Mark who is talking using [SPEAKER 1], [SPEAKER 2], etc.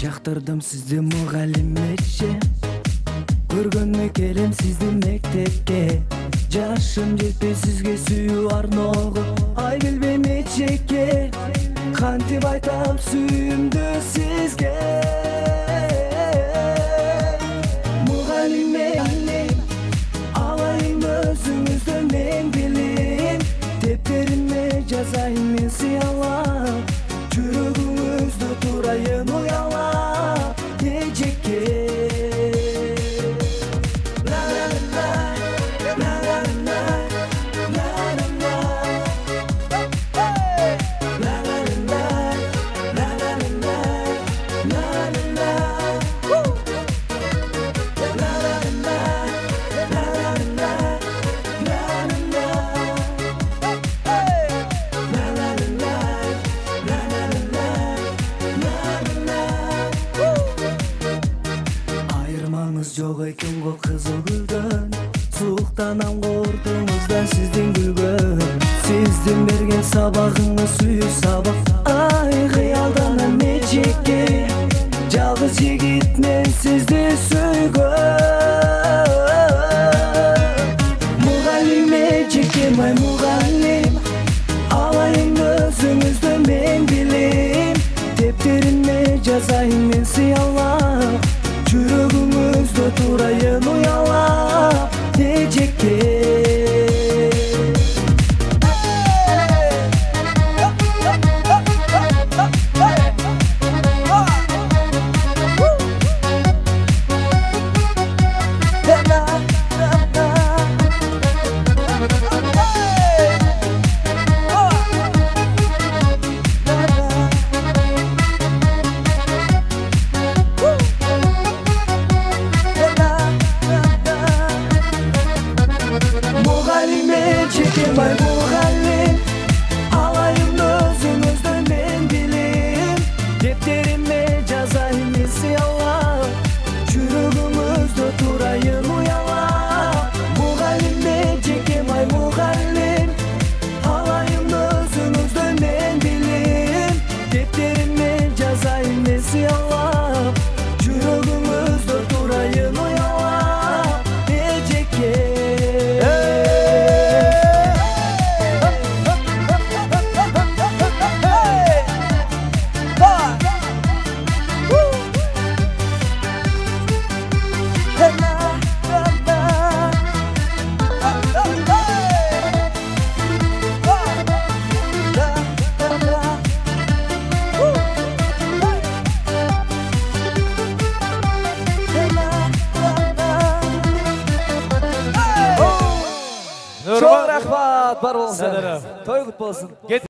[SPEAKER 1] Жактырдым сизди мугалим эже, көргөнмө келем сизди мектепке. Жашым жетпей сизге сүйүү арноого, ай билбейм эчекке. Кантип айтам сүйүүмдү сизге. Мугалиме алайын өзүңүздөн мен билим, дептериме жазайын мен сыялап, жүрөгүңүздө турайын уялап эжекке. Жок экен го кызыл гүлдөн, сууктанам кордуңуздан сиздин күлгөн. Сиздин берген сабагыңыз сүйүү сабак, ай кыялданам эжекке. Жалгыз жигит мен сизди сүйгөн. Мугалим эжекем, ай мугалим, алайын өзүңүздөн мен билим, дептериме жазайын мен сыялап, жүрөгүңүздө турайын уялап эжекке. Ай мугалим, алайын өзүңүздөн мен билим, дептериме жазайын мен сыялап, жүрөгүңүздө турайын уялап. Мугалим эжекем, ай мугалим, алайын өзүңүздөн мен билим, дептериме жазайын мен сыялап, жүрөгүңүздө турайын уялап эжекке. Çok rahmat, var olsun. Toy kutlu olsun.